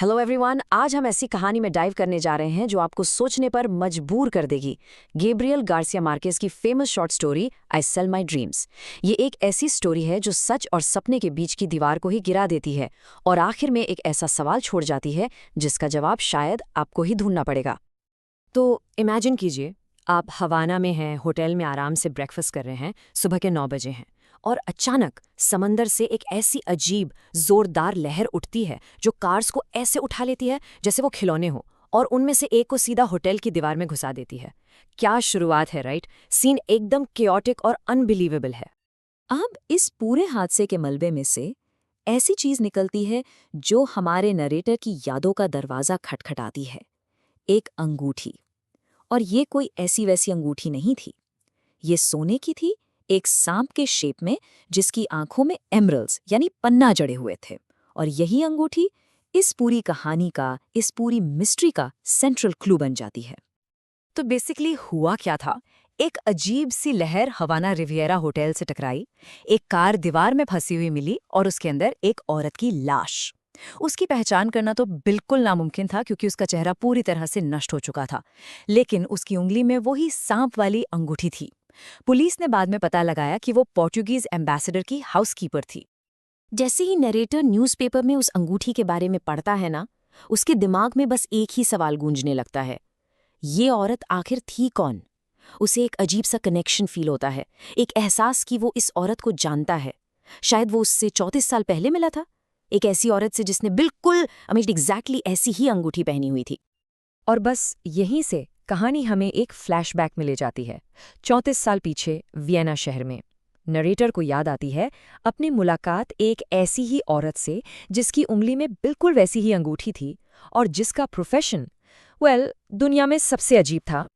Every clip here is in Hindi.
हेलो एवरीवन, आज हम ऐसी कहानी में डाइव करने जा रहे हैं जो आपको सोचने पर मजबूर कर देगी। गैब्रियल गार्सिया मार्केज की famous short story I sell my dreams. ये एक ऐसी स्टोरी है जो सच और सपने के बीच की दीवार को ही गिरा देती है और आखिर में एक ऐसा सवाल छोड़ जाती है जिसका जवाब शायद आपको ही ढूंढना पड़ेगा। तो इमेजिन कीजिए, आप हवाना में हैं, होटल में आराम से ब्रेकफास्ट कर रहे हैं, सुबह के 9 बजे हैं और अचानक समंदर से एक ऐसी अजीब जोरदार लहर उठती है जो कार्स को ऐसे उठा लेती है जैसे वो खिलौने हो और उनमें से एक को सीधा होटल की दीवार में घुसा देती है। क्या शुरुआत है, राइट? सीन एकदम केओटिक और अनबिलीवेबल है। अब इस पूरे हादसे के मलबे में से ऐसी चीज निकलती है जो हमारे नरेटर की यादों का दरवाजा खटखटाती है। एक अंगूठी। और ये कोई ऐसी वैसी अंगूठी नहीं थी। ये सोने की थी, एक सांप के शेप में, जिसकी आंखों में एमरल्स यानी पन्ना जड़े हुए थे। और यही अंगूठी इस पूरी कहानी का, इस पूरी मिस्ट्री का सेंट्रल क्लू बन जाती है। तो बेसिकली हुआ क्या था? एक अजीब सी लहर हवाना रिवियरा होटल से टकराई, एक कार दीवार में फंसी हुई मिली और उसके अंदर एक औरत की लाश। उसकी पहचान करना तो बिल्कुल नामुमकिन था क्योंकि उसका चेहरा पूरी तरह से नष्ट हो चुका था, लेकिन उसकी उंगली में वही सांप वाली अंगूठी थी। पुलिस ने बाद में पता लगाया कि वो पोर्टुगीज एम्बेसडर की हाउसकीपर थी। जैसे ही नरेटर न्यूज़पेपर में उस अंगूठी के बारे में पढ़ता है ना, उसके दिमाग में बस एक ही सवाल गूंजने लगता है, ये औरत आखिर थी कौन? उसे एक अजीब सा कनेक्शन फील होता है, एक एहसास कि वो इस औरत को जानता है। शायद वो उससे 34 साल पहले मिला था, एक ऐसी औरत से जिसने बिल्कुल एग्जैक्टली ऐसी ही अंगूठी पहनी हुई थी। और बस यहीं से कहानी हमें एक फ्लैशबैक में ले जाती है, 34 साल पीछे वियना शहर में। नरेटर को याद आती है अपनी मुलाकात एक ऐसी ही औरत से जिसकी उंगली में बिल्कुल वैसी ही अंगूठी थी और जिसका प्रोफेशन दुनिया में सबसे अजीब था।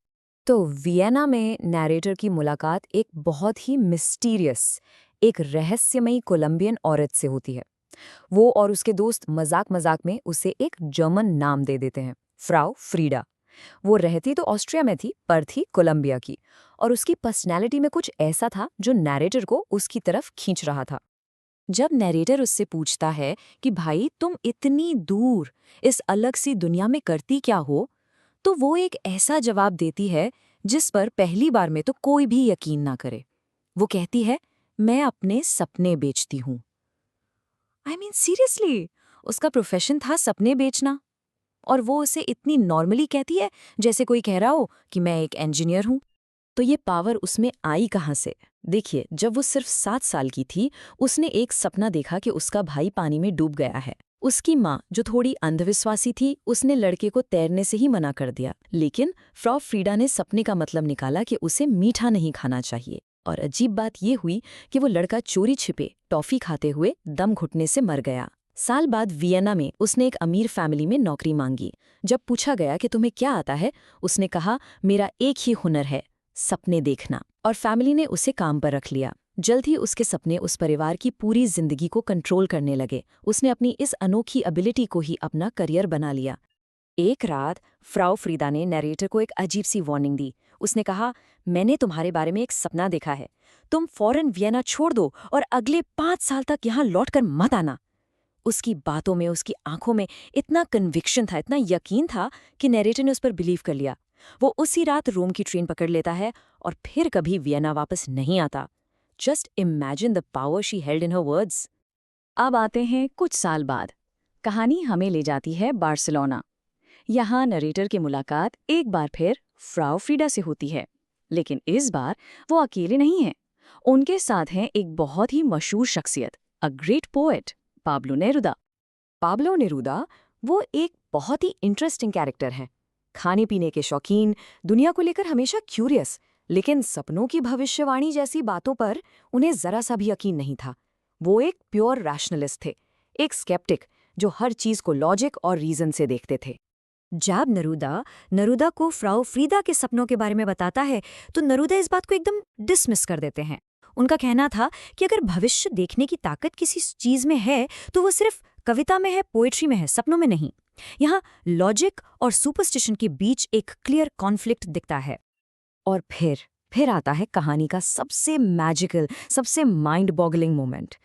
तो वियना में नरेटर की मुलाकात एक बहुत ही मिस्टीरियस, एक रहस्यमयी कोलंबियन औरत से होती है। वो और उसके दोस्त मजाक मजाक में उसे एक जर्मन नाम दे देते हैं, फ्राउ फ्रीडा। वो रहती तो ऑस्ट्रिया में थी पर थी कोलंबिया की, और उसकी पर्सनैलिटी में कुछ ऐसा था जो नरेटर को उसकी तरफ खींच रहा था। जब नरेटर उससे पूछता है कि भाई तुम इतनी दूर इस अलग सी दुनिया में करती क्या हो, तो वो एक ऐसा जवाब देती है जिस पर पहली बार में तो कोई भी यकीन ना करे। वो कहती है, मैं अपने सपने बेचती हूँ। सीरियसली, उसका प्रोफेशन था सपने बेचना, और वो उसे इतनी नॉर्मली कहती है जैसे कोई कह रहा हो कि मैं एक इंजीनियर हूँ। तो ये पावर उसमें आई कहाँ से? देखिए, जब वो सिर्फ 7 साल की थी, उसने एक सपना देखा कि उसका भाई पानी में डूब गया है। उसकी माँ, जो थोड़ी अंधविश्वासी थी, उसने लड़के को तैरने से ही मना कर दिया, लेकिन फ्रॉ फ्रीडा ने सपने का मतलब निकाला कि उसे मीठा नहीं खाना चाहिए। और अजीब बात ये हुई कि वो लड़का चोरी छिपे टॉफी खाते हुए दम घुटने से मर गया। साल बाद वियना में उसने एक अमीर फैमिली में नौकरी मांगी। जब पूछा गया कि तुम्हें क्या आता है, उसने कहा, मेरा एक ही हुनर है, सपने देखना। और फैमिली ने उसे काम पर रख लिया। जल्द ही उसके सपने उस परिवार की पूरी जिंदगी को कंट्रोल करने लगे। उसने अपनी इस अनोखी एबिलिटी को ही अपना करियर बना लिया। एक रात फ्राउ फ्रीदा ने नरेटर को एक अजीब सी वार्निंग दी। उसने कहा, मैंने तुम्हारे बारे में एक सपना देखा है, तुम फौरन वियना छोड़ दो और अगले 5 साल तक यहाँ लौटकर मत आना। उसकी बातों में, उसकी आंखों में इतना कन्विक्शन था, इतना यकीन था कि नरेटर ने उस पर बिलीव कर लिया। वो उसी रात रोम की ट्रेन पकड़ लेता है और फिर कभी वियना वापस नहीं आता। Just imagine the power she held in her words. अब आते हैं कुछ साल बाद। कहानी हमें ले जाती है बार्सिलोना। यहाँ नरेटर की मुलाकात एक बार फिर फ्राउ फ्रीडा से होती है, लेकिन इस बार वो अकेले नहीं हैं। उनके साथ हैं एक बहुत ही मशहूर शख्सियत, a great poet, Pablo Neruda. Pablo Neruda वो एक बहुत ही इंटरेस्टिंग कैरेक्टर है। खाने पीने के शौकीन, दुनिया को लेकर हमेशा क्यूरियस, लेकिन सपनों की भविष्यवाणी जैसी बातों पर उन्हें जरा सा भी यकीन नहीं था। वो एक प्योर रैशनलिस्ट थे, एक स्केप्टिक जो हर चीज को लॉजिक और रीजन से देखते थे। जब नरूदा को फ्राउ फ्रीदा के सपनों के बारे में बताता है तो नरूदा इस बात को एकदम डिसमिस कर देते हैं। उनका कहना था कि अगर भविष्य देखने की ताकत किसी चीज में है तो वो सिर्फ कविता में है, पोएट्री में है, सपनों में नहीं। यहाँ लॉजिक और सुपरस्टिशन के बीच एक क्लियर कॉन्फ्लिक्ट दिखता है। और फिर फिर आता है कहानी का सबसे मैजिकल, सबसे माइंड बॉगलिंग मोमेंट।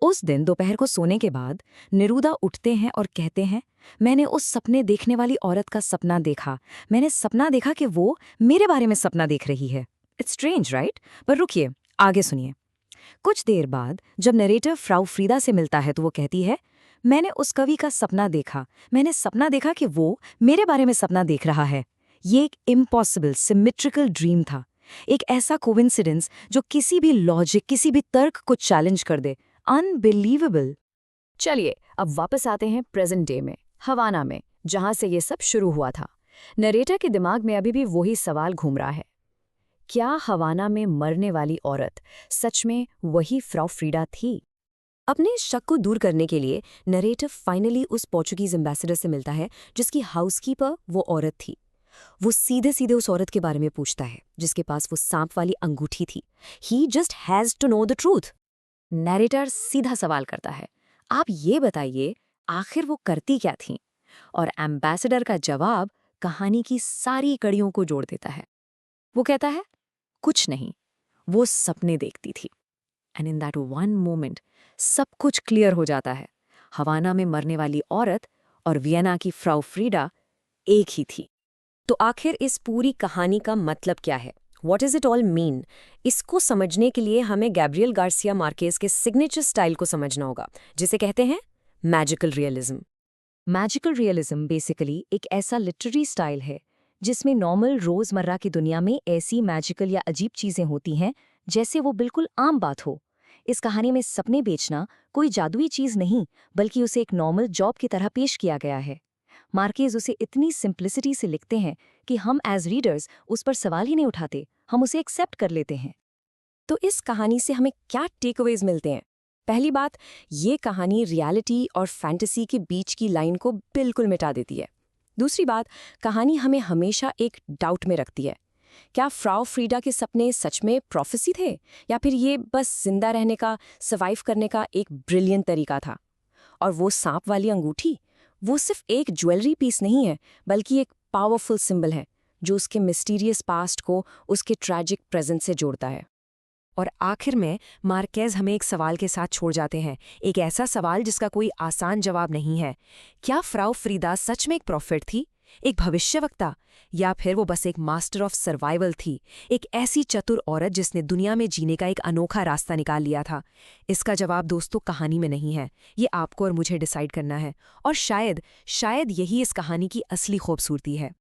उस दिन दोपहर को सोने के बाद निरूदा उठते हैं और कहते हैं, मैंने उस सपने देखने वाली औरत का सपना देखा। मैंने सपना देखा कि वो मेरे बारे में सपना देख रही है। It's strange right? पर रुकिए, आगे सुनिए। कुछ देर बाद जब नरेटर फ्राउ फ्रीदा से मिलता है तो वो कहती है, मैंने उस कवि का सपना देखा। मैंने सपना देखा कि वो मेरे बारे में सपना देख रहा है। ये एक इम्पॉसिबल सिमेट्रिकल ड्रीम था, एक ऐसा कोइंसिडेंस जो किसी भी लॉजिक, किसी भी तर्क को चैलेंज कर दे। अनबिलीवेबल। चलिए अब वापस आते हैं प्रेजेंट डे में, हवाना में, जहां से ये सब शुरू हुआ था। नरेटर के दिमाग में अभी भी वही सवाल घूम रहा है, क्या हवाना में मरने वाली औरत सच में वही फ्राउ फ्रीडा थी? अपने शक को दूर करने के लिए नरेटर फाइनली उस पोर्चुगीज एम्बेसडर से मिलता है जिसकी हाउसकीपर वो औरत थी। वो सीधे सीधे उस औरत के बारे में पूछता है जिसके पास वो सांप वाली अंगूठी थी। He just has to know the truth. Narrator सीधा सवाल करता है, आप ये बताइए आखिर वो करती क्या थी? और एम्बेसडर का जवाब कहानी की सारी कड़ियों को जोड़ देता है। वो कहता है, कुछ नहीं, वो सपने देखती थी। And in that one moment सब कुछ क्लियर हो जाता है। हवाना में मरने वाली औरत और वियना की फ्राउ फ्रीडा एक ही थी। तो आखिर इस पूरी कहानी का मतलब क्या है? What is it all mean? इसको समझने के लिए हमें गैब्रियल गार्सिया मार्केज के सिग्नेचर स्टाइल को समझना होगा, जिसे कहते हैं magical realism. Magical realism basically एक ऐसा लिटरेरी स्टाइल है जिसमें नॉर्मल रोजमर्रा की दुनिया में ऐसी मैजिकल या अजीब चीजें होती हैं जैसे वो बिल्कुल आम बात हो। इस कहानी में सपने बेचना कोई जादुई चीज नहीं, बल्कि उसे एक नॉर्मल जॉब की तरह पेश किया गया है। मार्केज उसे इतनी सिंप्लिसिटी से लिखते हैं कि हम एज रीडर्स उस पर सवाल ही नहीं उठाते, हम उसे एक्सेप्ट कर लेते हैं। तो इस कहानी से हमें क्या टेकअवेज मिलते हैं? पहली बात, ये कहानी रियलिटी और फैंटेसी के बीच की लाइन को बिल्कुल मिटा देती है। दूसरी बात, कहानी हमें हमेशा एक डाउट में रखती है। क्या फ्राउ फ्रीडा के सपने सच में प्रोफेसी थे, या फिर ये बस जिंदा रहने का, सर्वाइव करने का एक ब्रिलियंट तरीका था? और वो सांप वाली अंगूठी, वो सिर्फ एक ज्वेलरी पीस नहीं है, बल्कि एक पावरफुल सिंबल है जो उसके मिस्टीरियस पास्ट को उसके ट्रैजिक प्रेजेंट से जोड़ता है। और आखिर में मार्केज हमें एक सवाल के साथ छोड़ जाते हैं, एक ऐसा सवाल जिसका कोई आसान जवाब नहीं है। क्या फ्राउ फ्रीदा सच में एक प्रॉफिट थी, एक भविष्यवक्ता, या फिर वो बस एक मास्टर ऑफ सर्वाइवल थी, एक ऐसी चतुर औरत जिसने दुनिया में जीने का एक अनोखा रास्ता निकाल लिया था? इसका जवाब दोस्तों कहानी में नहीं है, ये आपको और मुझे डिसाइड करना है। और शायद यही इस कहानी की असली खूबसूरती है।